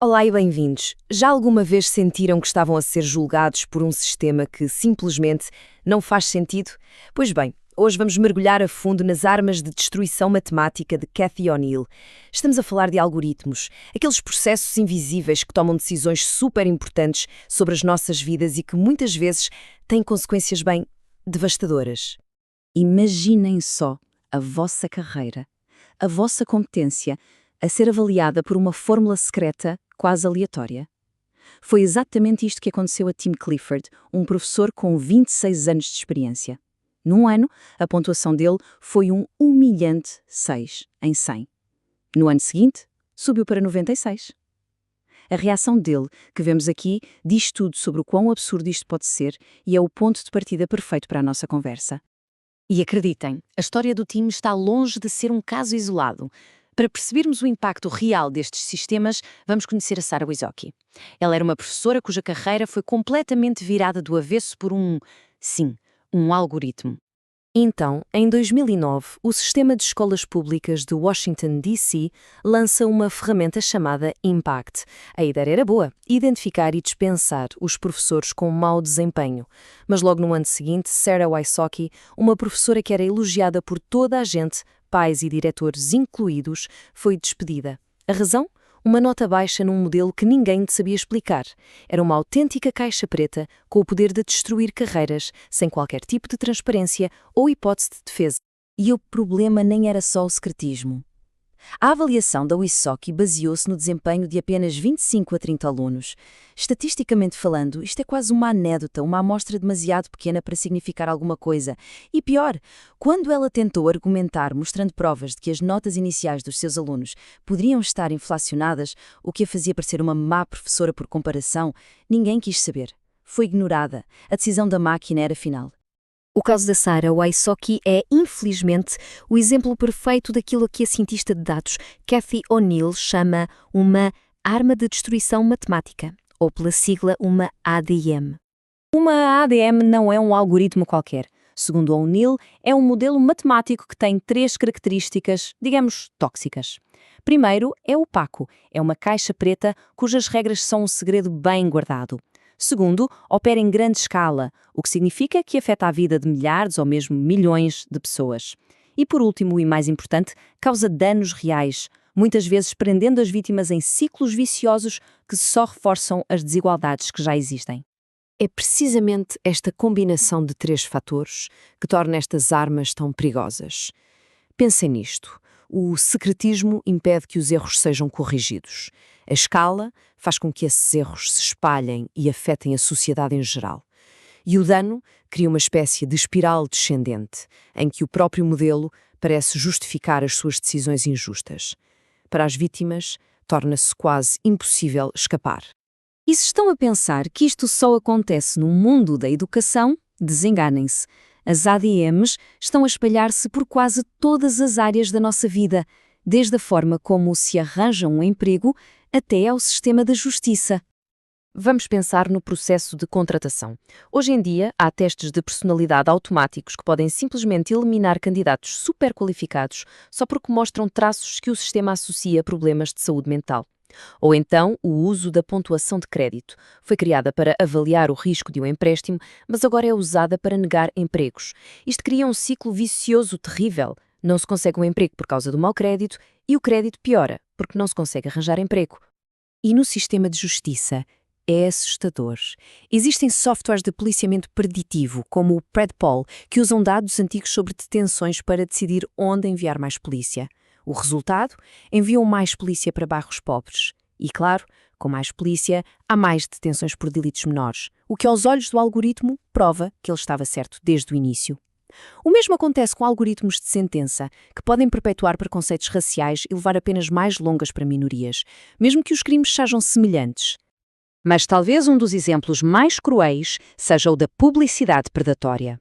Olá e bem-vindos. Já alguma vez sentiram que estavam a ser julgados por um sistema que simplesmente não faz sentido? Pois bem, hoje vamos mergulhar a fundo nas armas de destruição matemática de Cathy O'Neil. Estamos a falar de algoritmos, aqueles processos invisíveis que tomam decisões super importantes sobre as nossas vidas e que muitas vezes têm consequências bem devastadoras. Imaginem só a vossa carreira, a vossa competência a ser avaliada por uma fórmula secreta quase aleatória. Foi exatamente isto que aconteceu a Tim Clifford, um professor com 26 anos de experiência. Num ano, a pontuação dele foi um humilhante 6 em 100. No ano seguinte, subiu para 96. A reação dele, que vemos aqui, diz tudo sobre o quão absurdo isto pode ser e é o ponto de partida perfeito para a nossa conversa. E acreditem, a história do Tim está longe de ser um caso isolado. Para percebermos o impacto real destes sistemas, vamos conhecer a Sarah Wysocki. Ela era uma professora cuja carreira foi completamente virada do avesso por um algoritmo. Então, em 2009, o Sistema de Escolas Públicas de Washington, D.C. lança uma ferramenta chamada Impact. A ideia era boa, identificar e dispensar os professores com mau desempenho. Mas logo no ano seguinte, Sarah Wysocki, uma professora que era elogiada por toda a gente, pais e diretores incluídos, foi despedida. A razão? Uma nota baixa num modelo que ninguém sabia explicar. Era uma autêntica caixa preta com o poder de destruir carreiras, sem qualquer tipo de transparência ou hipótese de defesa. E o problema nem era só o secretismo. A avaliação da Wysocki baseou-se no desempenho de apenas 25 a 30 alunos. Estatisticamente falando, isto é quase uma anedota, uma amostra demasiado pequena para significar alguma coisa. E pior, quando ela tentou argumentar mostrando provas de que as notas iniciais dos seus alunos poderiam estar inflacionadas, o que a fazia parecer uma má professora por comparação, ninguém quis saber. Foi ignorada. A decisão da máquina era final. O caso da Sarah Wysocki é, infelizmente, o exemplo perfeito daquilo que a cientista de dados Cathy O'Neil chama uma arma de destruição matemática, ou pela sigla uma ADM. Uma ADM não é um algoritmo qualquer. Segundo O'Neil, é um modelo matemático que tem 3 características, digamos, tóxicas. Primeiro, é opaco. É uma caixa preta cujas regras são um segredo bem guardado. Segundo, opera em grande escala, o que significa que afeta a vida de milhares ou mesmo milhões de pessoas. E por último, e mais importante, causa danos reais, muitas vezes prendendo as vítimas em ciclos viciosos que só reforçam as desigualdades que já existem. É precisamente esta combinação de 3 fatores que torna estas armas tão perigosas. Pensem nisto. O secretismo impede que os erros sejam corrigidos. A escala faz com que esses erros se espalhem e afetem a sociedade em geral. E o dano cria uma espécie de espiral descendente, em que o próprio modelo parece justificar as suas decisões injustas. Para as vítimas, torna-se quase impossível escapar. E se estão a pensar que isto só acontece no mundo da educação, desenganem-se. As ADMs estão a espalhar-se por quase todas as áreas da nossa vida, desde a forma como se arranja um emprego até ao sistema da justiça. Vamos pensar no processo de contratação. Hoje em dia, há testes de personalidade automáticos que podem simplesmente eliminar candidatos super qualificados só porque mostram traços que o sistema associa a problemas de saúde mental. Ou então, o uso da pontuação de crédito. Foi criada para avaliar o risco de um empréstimo, mas agora é usada para negar empregos. Isto cria um ciclo vicioso terrível. Não se consegue um emprego por causa do mau crédito e o crédito piora, porque não se consegue arranjar emprego. E no sistema de justiça é assustador. Existem softwares de policiamento preditivo, como o Predpol, que usam dados antigos sobre detenções para decidir onde enviar mais polícia. O resultado? Enviam mais polícia para bairros pobres. E, claro, com mais polícia, há mais detenções por delitos menores, o que aos olhos do algoritmo prova que ele estava certo desde o início. O mesmo acontece com algoritmos de sentença, que podem perpetuar preconceitos raciais e levar a penas mais longas para minorias, mesmo que os crimes sejam semelhantes. Mas talvez um dos exemplos mais cruéis seja o da publicidade predatória.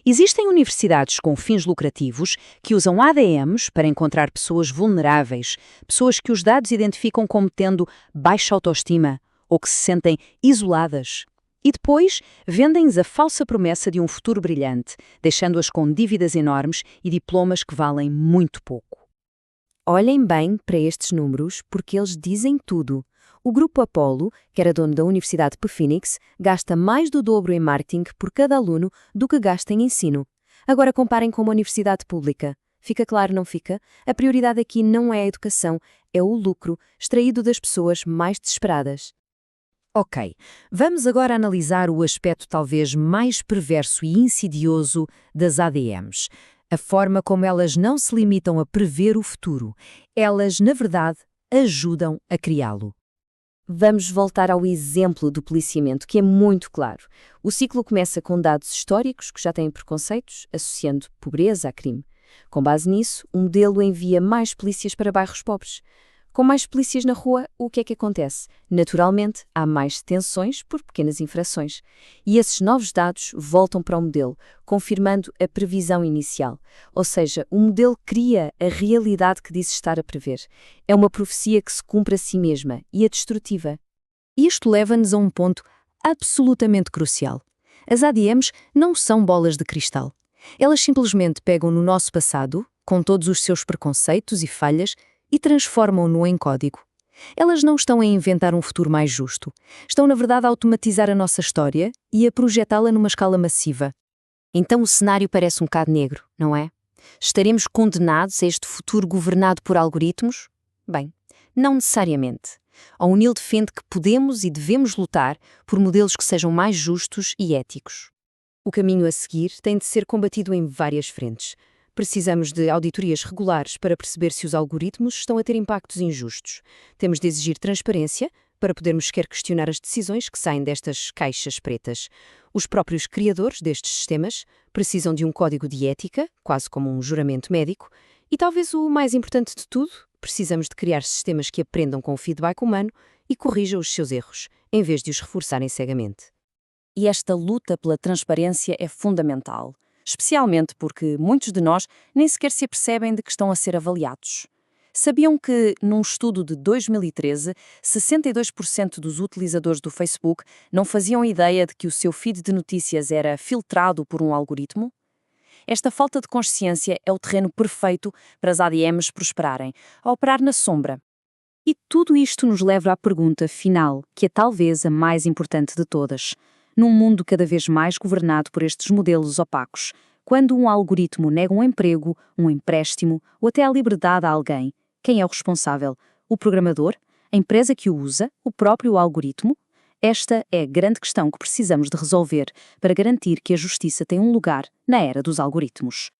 Existem universidades com fins lucrativos que usam ADMs para encontrar pessoas vulneráveis, pessoas que os dados identificam como tendo baixa autoestima ou que se sentem isoladas. E depois vendem-lhes a falsa promessa de um futuro brilhante, deixando-as com dívidas enormes e diplomas que valem muito pouco. Olhem bem para estes números porque eles dizem tudo. O grupo Apollo, que era dono da Universidade de Phoenix, gasta mais do dobro em marketing por cada aluno do que gasta em ensino. Agora comparem com uma universidade pública. Fica claro, não fica? A prioridade aqui não é a educação, é o lucro, extraído das pessoas mais desesperadas. Ok, vamos agora analisar o aspecto talvez mais perverso e insidioso das ADMs. A forma como elas não se limitam a prever o futuro. Elas, na verdade, ajudam a criá-lo. Vamos voltar ao exemplo do policiamento, que é muito claro. O ciclo começa com dados históricos que já têm preconceitos, associando pobreza a crime. Com base nisso, o modelo envia mais polícias para bairros pobres. Com mais polícias na rua, o que é que acontece? Naturalmente, há mais detenções por pequenas infrações. E esses novos dados voltam para o modelo, confirmando a previsão inicial. Ou seja, o modelo cria a realidade que diz estar a prever. É uma profecia que se cumpre a si mesma e é destrutiva. Isto leva-nos a um ponto absolutamente crucial. As ADMs não são bolas de cristal. Elas simplesmente pegam no nosso passado, com todos os seus preconceitos e falhas, e transformam-no em código. Elas não estão a inventar um futuro mais justo. Estão, na verdade, a automatizar a nossa história e a projetá-la numa escala massiva. Então o cenário parece um bocado negro, não é? Estaremos condenados a este futuro governado por algoritmos? Bem, não necessariamente. A O'Neill defende que podemos e devemos lutar por modelos que sejam mais justos e éticos. O caminho a seguir tem de ser combatido em várias frentes. Precisamos de auditorias regulares para perceber se os algoritmos estão a ter impactos injustos. Temos de exigir transparência para podermos sequer questionar as decisões que saem destas caixas pretas. Os próprios criadores destes sistemas precisam de um código de ética, quase como um juramento médico, e talvez o mais importante de tudo, precisamos de criar sistemas que aprendam com o feedback humano e corrijam os seus erros, em vez de os reforçarem cegamente. E esta luta pela transparência é fundamental, especialmente porque muitos de nós nem sequer se apercebem de que estão a ser avaliados. Sabiam que, num estudo de 2013, 62% dos utilizadores do Facebook não faziam ideia de que o seu feed de notícias era filtrado por um algoritmo? Esta falta de consciência é o terreno perfeito para as ADMs prosperarem, a operar na sombra. E tudo isto nos leva à pergunta final, que é talvez a mais importante de todas. Num mundo cada vez mais governado por estes modelos opacos, quando um algoritmo nega um emprego, um empréstimo ou até a liberdade a alguém, quem é o responsável? O programador? A empresa que o usa? O próprio algoritmo? Esta é a grande questão que precisamos de resolver para garantir que a justiça tem um lugar na era dos algoritmos.